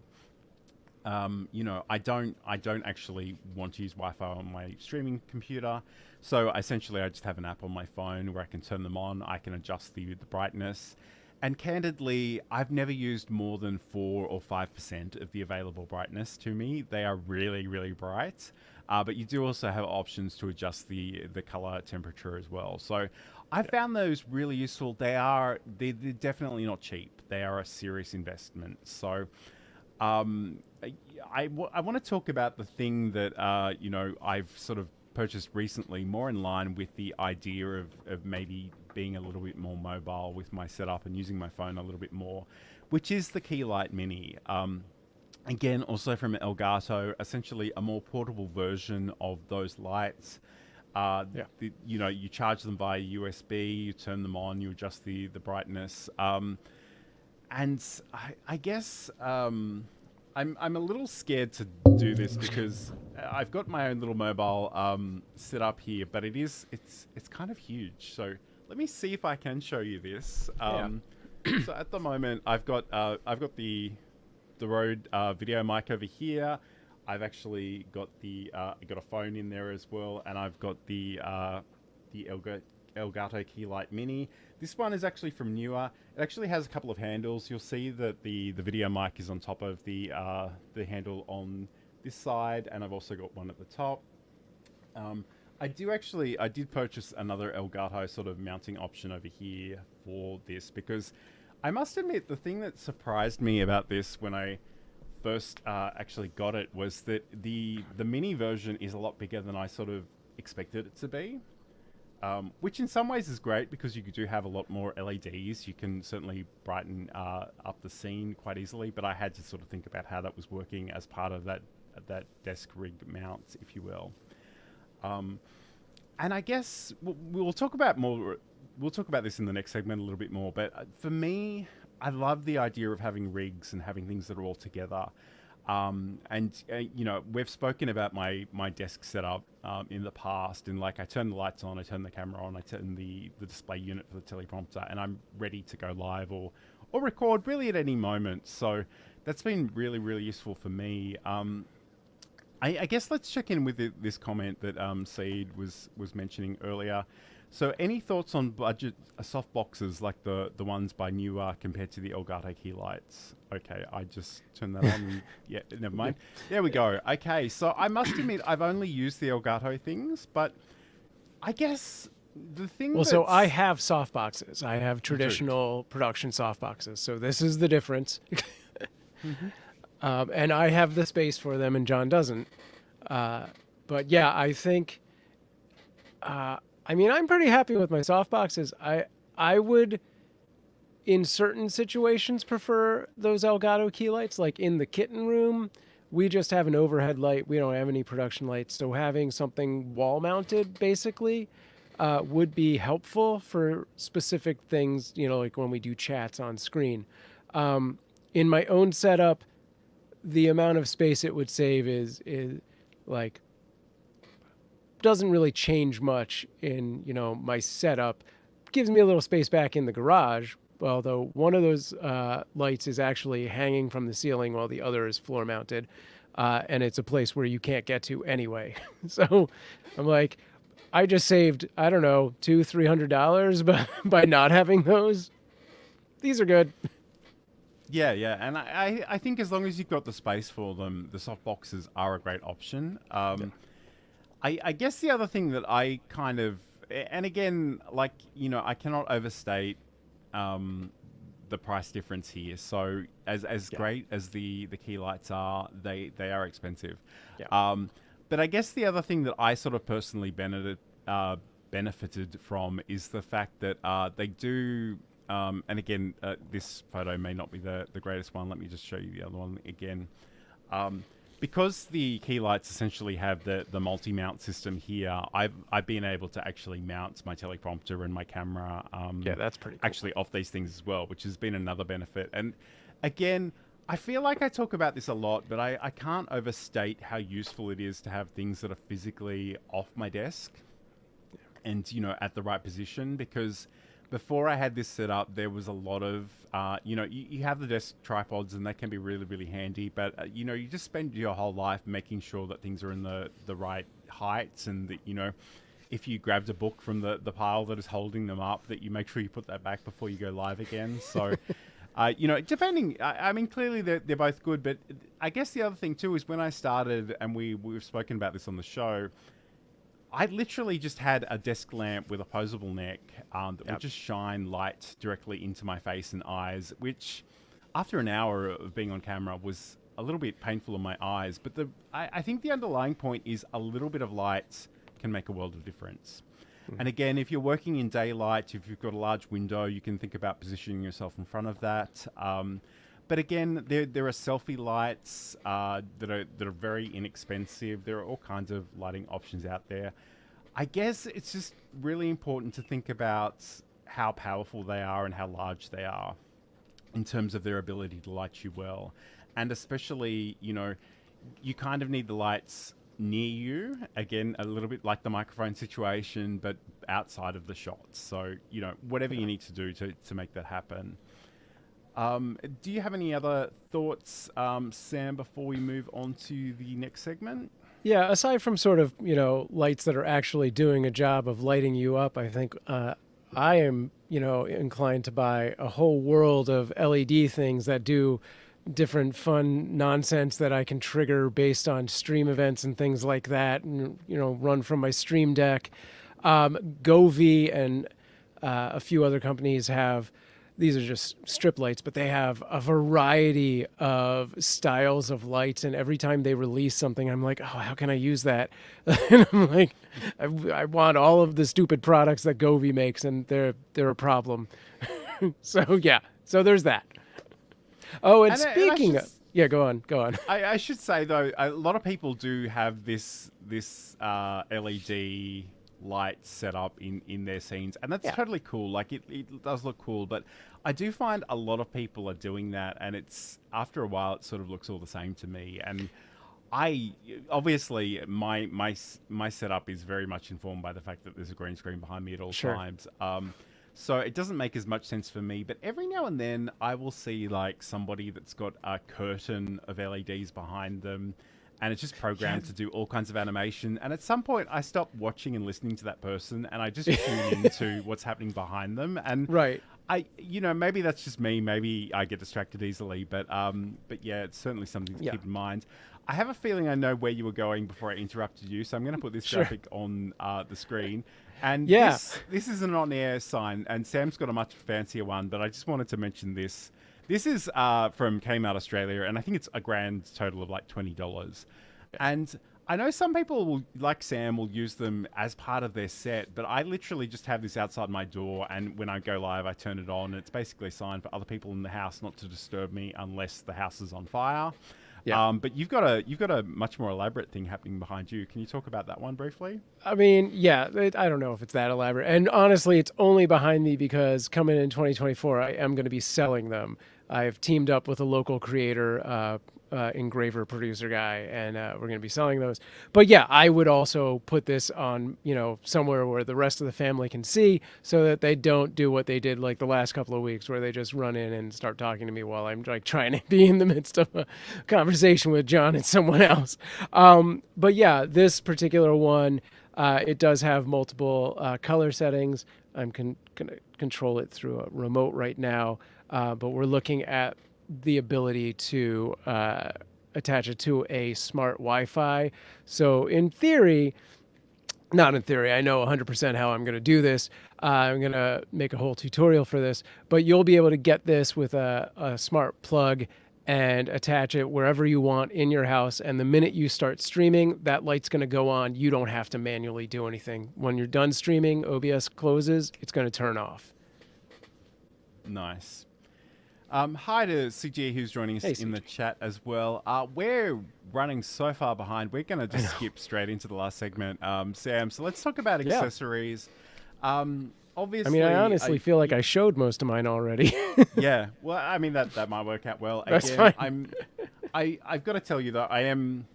I don't actually want to use Wi-Fi on my streaming computer. So essentially I just have an app on my phone where I can turn them on. I can adjust the brightness. And candidly, I've never used more than 4 or 5% of the available brightness to me. They are really, really bright. But you do also have options to adjust the color temperature as well. So I found those really useful. They're definitely not cheap. They are a serious investment. So I want to talk about the thing that, I've sort of purchased recently, more in line with the idea of maybe being a little bit more mobile with my setup and using my phone a little bit more, which is the Keylight Mini. Again, also from Elgato, essentially a more portable version of those lights. You charge them via USB, you turn them on, you adjust the brightness. And I guess I'm a little scared to do this because I've got my own little mobile set up here, but it's kind of huge. So let me see if I can show you this. So at the moment, I've got the Rode video mic over here. I've actually got got a phone in there as well, and I've got the Elgato Keylight Mini. This one is actually from Newer. It actually has a couple of handles. You'll see that the video mic is on top of the handle on this side, and I've also got one at the top. I did purchase another Elgato sort of mounting option over here for this, because I must admit the thing that surprised me about this when I first actually got it was that the mini version is a lot bigger than I sort of expected it to be. Which in some ways is great because you do have a lot more LEDs. You can certainly brighten up the scene quite easily, but I had to sort of think about how that was working as part of that desk rig mount, if you will. And I guess we'll talk about this in the next segment a little bit more, but for me, I love the idea of having rigs and having things that are all together. We've spoken about my desk setup in the past, and like I turn the lights on, I turn the camera on, I turn the display unit for the teleprompter, and I'm ready to go live or record really at any moment. So that's been really, really useful for me. I guess let's check in with this comment that Saeed was mentioning earlier. So any thoughts on budget softboxes like the ones by Newer compared to the Elgato Keylights? Okay, I just turned that on. Yeah, never mind. There we go. Okay, so I must admit I've only used the Elgato things, but I guess the thing. Well, so I have softboxes. I have traditional production softboxes. So this is the difference. And I have the space for them, and John doesn't. But yeah, I think. I'm pretty happy with my softboxes. I would, in certain situations, prefer those Elgato Keylights. Like in the kitten room, we just have an overhead light. We don't have any production lights. So having something wall-mounted, basically, would be helpful for specific things, like when we do chats on screen. In my own setup, the amount of space it would save is like... doesn't really change much in my setup. Gives me a little space back in the garage, although one of those lights is actually hanging from the ceiling while the other is floor mounted, and it's a place where you can't get to anyway. So I'm like, I just saved, I don't know, $200-300 by not having those. These are good. Yeah, and I think as long as you've got the space for them, the softboxes are a great option. I guess the other thing that I kind of, and again, I cannot overstate the price difference here. So as great as the Keylights are, they are expensive. Yeah. But I guess the other thing that I sort of personally benefited from is the fact that they do, and again, this photo may not be the greatest one. Let me just show you the other one again. Because the Keylights essentially have the multi-mount system here, I've been able to actually mount my teleprompter and my camera. That's pretty cool. Actually off these things as well, which has been another benefit. And again, I feel like I talk about this a lot, but I can't overstate how useful it is to have things that are physically off my desk and, at the right position, because before I had this set up, there was a lot of, you have the desk tripods and they can be really, really handy, but, you just spend your whole life making sure that things are in the right heights and that, if you grabbed a book from the pile that is holding them up, that you make sure you put that back before you go live again. So... depending, I mean, clearly they're both good, but I guess the other thing too is when I started, and we've spoken about this on the show, I literally just had a desk lamp with opposable neck that would just shine light directly into my face and eyes, which after an hour of being on camera was a little bit painful on my eyes. But I think the underlying point is a little bit of light can make a world of difference. And again, if you're working in daylight, if you've got a large window, you can think about positioning yourself in front of that. But again, there are selfie lights that are very inexpensive. There are all kinds of lighting options out there. I guess it's just really important to think about how powerful they are and how large they are in terms of their ability to light you well. And especially, you kind of need the lights near you, again, a little bit like the microphone situation, but outside of the shots. So, whatever you need to do to make that happen. Do you have any other thoughts, Sam, before we move on to the next segment? Yeah, aside from sort of, lights that are actually doing a job of lighting you up, I think I am, inclined to buy a whole world of LED things that do different fun nonsense that I can trigger based on stream events and things like that, and run from my Stream Deck. Govee and a few other companies have, these are just strip lights, but they have a variety of styles of lights, and every time they release something, I'm like, oh, how can I use that? And I'm like, I want all of the stupid products that Govee makes, and they're a problem. So there's that. Oh, and speaking of... Yeah, go on. I should say, though, a lot of people do have this LED light set up in their scenes, and that's totally cool. Like, it does look cool, but I do find a lot of people are doing that, and it's, after a while, it sort of looks all the same to me. And obviously, my setup is very much informed by the fact that there's a green screen behind me at all times. So it doesn't make as much sense for me, but every now and then I will see like somebody that's got a curtain of LEDs behind them, and it's just programmed to do all kinds of animation. And at some point I stop watching and listening to that person, and I just tune into what's happening behind them. And maybe that's just me. Maybe I get distracted easily, but yeah, it's certainly something to keep in mind. I have a feeling I know where you were going before I interrupted you, so I'm going to put this graphic on the screen. And this is an on-air sign, and Sam's got a much fancier one, but I just wanted to mention this. This is from Kmart Australia, and I think it's a grand total of like $20. And I know some people, will, like Sam, will use them as part of their set, but I literally just have this outside my door, and when I go live, I turn it on. And it's basically a sign for other people in the house not to disturb me unless the house is on fire. Yeah. But you've got a much more elaborate thing happening behind you. Can you talk about that one briefly? I mean, I don't know if it's that elaborate. And honestly, it's only behind me because coming in 2024, I am going to be selling them. I've teamed up with a local creator, engraver producer guy, and we're going to be selling those. But yeah, I would also put this on, somewhere where the rest of the family can see, so that they don't do what they did like the last couple of weeks, where they just run in and start talking to me while I'm like trying to be in the midst of a conversation with John and someone else. But yeah, this particular one, it does have multiple color settings. I'm going to control it through a remote right now, but we're looking at the ability to attach it to a smart Wi-Fi. So in theory, not in theory, I know 100% how I'm going to do this. I'm going to make a whole tutorial for this, but you'll be able to get this with a smart plug and attach it wherever you want in your house. And the minute you start streaming, that light's going to go on. You don't have to manually do anything. When you're done streaming, OBS closes, it's going to turn off. Nice. Hi to CG, who's joining us in the chat as well. We're running so far behind. We're going to just skip straight into the last segment, Sam. So let's talk about accessories. obviously, I honestly feel like I showed most of mine already. Yeah, well, I mean that might work out well. That's Again, fine. I've got to tell you that I am,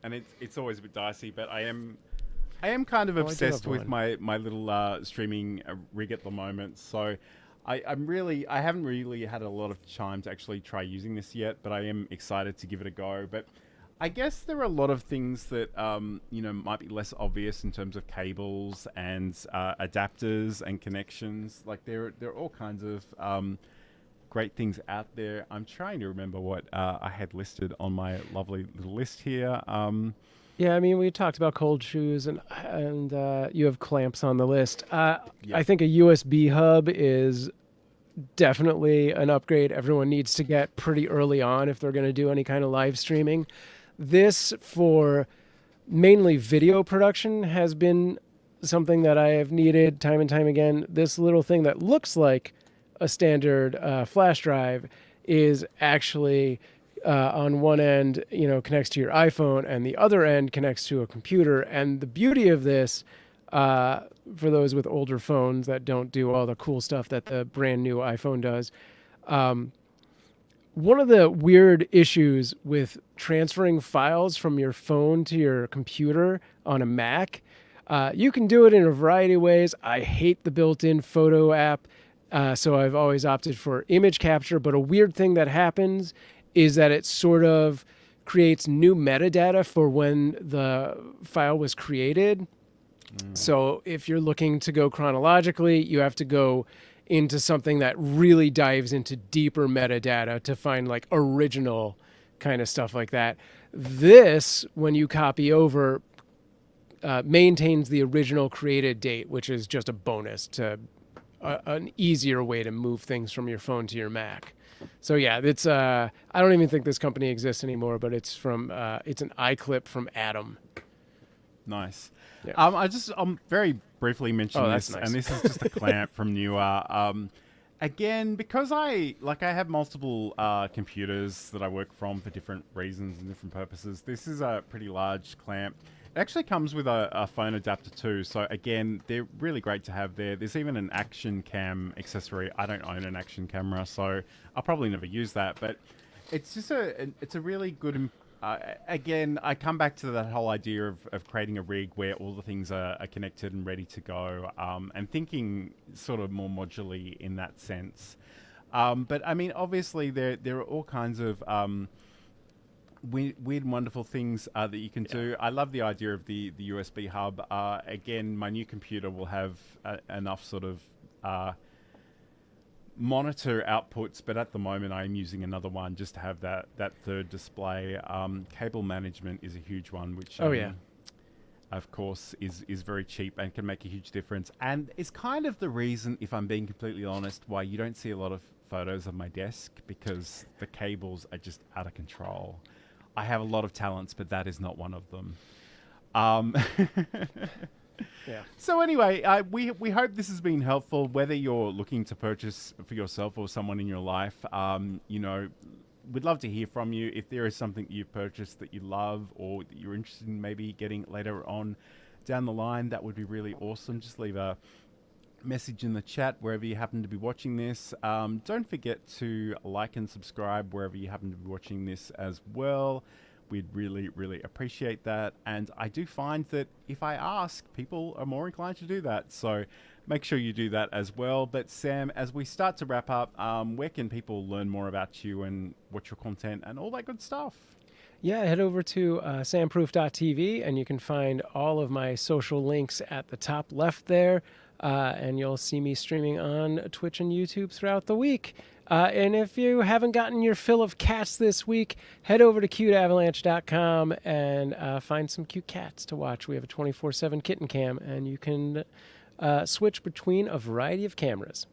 and it's always a bit dicey, but I am kind of obsessed with my little streaming rig at the moment. So I haven't really had a lot of time to actually try using this yet, but I am excited to give it a go. But I guess there are a lot of things that might be less obvious in terms of cables and adapters and connections. Like there are all kinds of great things out there. I'm trying to remember what I had listed on my lovely little list here. Yeah, I mean, we talked about cold shoes, and you have clamps on the list. Yep. I think a USB hub is definitely an upgrade everyone needs to get pretty early on if they're going to do any kind of live streaming. This, for mainly video production, has been something that I have needed time and time again. This little thing that looks like a standard flash drive is actually on one end, connects to your iPhone, and the other end connects to a computer. And the beauty of this, for those with older phones that don't do all the cool stuff that the brand new iPhone does, one of the weird issues with transferring files from your phone to your computer on a Mac, you can do it in a variety of ways. I hate the built-in photo app, so I've always opted for image capture. But a weird thing that happens is that it sort of creates new metadata for when the file was created. So if you're looking to go chronologically, you have to go into something that really dives into deeper metadata to find like original kind of stuff like that. This, when you copy over, maintains the original created date, which is just a bonus to an easier way to move things from your phone to your Mac. So yeah, it's I don't even think this company exists anymore, but it's from it's an iClip from Atom. Nice. Yeah. I'm very briefly mentioning this, nice. and this is just a clamp from Newer. Again, because I have multiple computers that I work from for different reasons and different purposes. This is a pretty large clamp. It actually comes with a phone adapter too. So again, they're really great to have there. There's even an action cam accessory. I don't own an action camera, so I'll probably never use that. But it's just it's a really good. Again, I come back to that whole idea of creating a rig where all the things are connected and ready to go, and thinking sort of more modularly in that sense. But I mean, obviously, there are all kinds of weird and wonderful things that you can do. I love the idea of the USB hub. Again, my new computer will have enough sort of monitor outputs, but at the moment I'm using another one just to have that third display. Cable management is a huge one, which of course is very cheap and can make a huge difference, and is kind of the reason, if I'm being completely honest, why you don't see a lot of photos of my desk, because the cables are just out of control. I have a lot of talents, but that is not one of them. Yeah. So anyway, we hope this has been helpful, whether you're looking to purchase for yourself or someone in your life. We'd love to hear from you. If there is something you've purchased that you love or that you're interested in maybe getting later on down the line, that would be really awesome. Just leave a message in the chat wherever you happen to be watching this. Don't forget to like and subscribe wherever you happen to be watching this as well. We'd really, really appreciate that. And I do find that if I ask, people are more inclined to do that. So make sure you do that as well. But Sam, as we start to wrap up, where can people learn more about you and watch your content and all that good stuff? Yeah, head over to samproof.tv and you can find all of my social links at the top left there. And you'll see me streaming on Twitch and YouTube throughout the week. And if you haven't gotten your fill of cats this week, head over to cuteavalanche.com and find some cute cats to watch. We have a 24/7 kitten cam, and you can switch between a variety of cameras.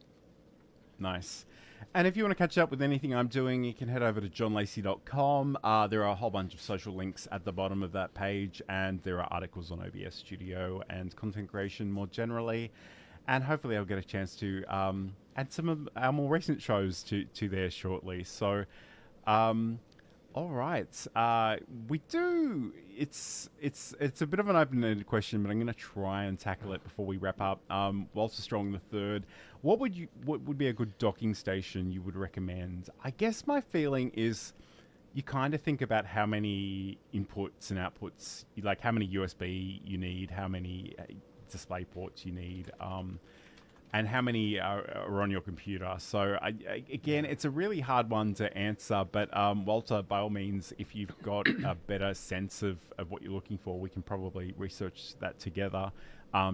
Nice. And if you want to catch up with anything I'm doing, you can head over to johnlacey.com. There are a whole bunch of social links at the bottom of that page, and there are articles on OBS Studio and content creation more generally. And hopefully I'll get a chance to add some of our more recent shows to there shortly. So All right. We do. It's a bit of an open-ended question, but I'm going to try and tackle it before we wrap up. Walter Strong the third. What would be a good docking station you would recommend? I guess my feeling is you kind of think about how many inputs and outputs, like how many USB you need, how many display ports you need, and how many are on your computer. So again, it's a really hard one to answer, but Walter, by all means, if you've got a better sense of what you're looking for, we can probably research that together.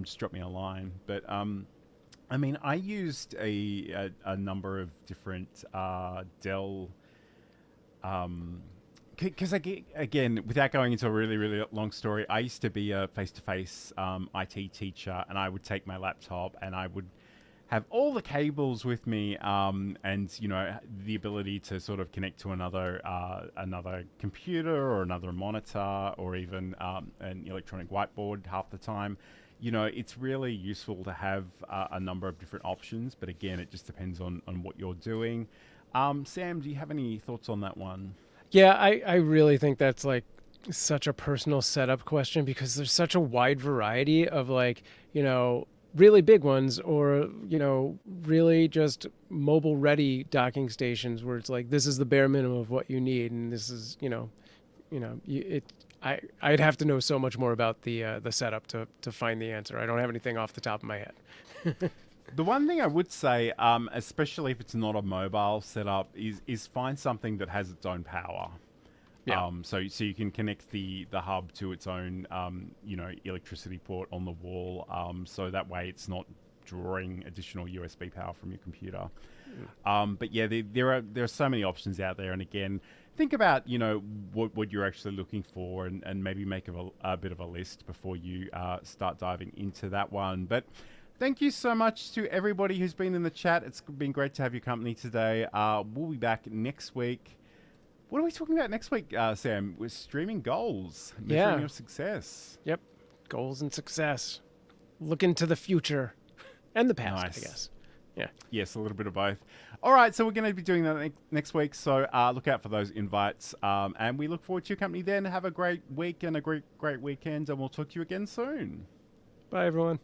Just drop me a line. But I mean, I used a number of different Dell, because again, without going into a really, really long story, I used to be a face-to-face IT teacher, and I would take my laptop and I would have all the cables with me, and the ability to sort of connect to another computer or another monitor, or even an electronic whiteboard half the time. It's really useful to have a number of different options, but again, it just depends on what you're doing. Sam, do you have any thoughts on that one? Yeah, I really think that's like such a personal setup question, because there's such a wide variety of really big ones, or really just mobile ready docking stations where it's like, this is the bare minimum of what you need, and this is I'd have to know so much more about the setup to find the answer. I don't have anything off the top of my head. The one thing I would say, especially if it's not a mobile setup, is find something that has its own power. Yeah. So you can connect the hub to its own electricity port on the wall. So that way it's not drawing additional USB power from your computer. But yeah, there are so many options out there. And again, think about what you're actually looking for, and maybe make a bit of a list before you start diving into that one. But thank you so much to everybody who's been in the chat. It's been great to have your company today. We'll be back next week. What are we talking about next week, Sam? We're streaming goals, measuring your success. Yep, goals and success. Look into the future and the past, Nice. I guess. Yeah. Yes, a little bit of both. All right, so we're going to be doing that next week, so look out for those invites. And we look forward to your company then. Have a great week and a great weekend, and we'll talk to you again soon. Bye, everyone.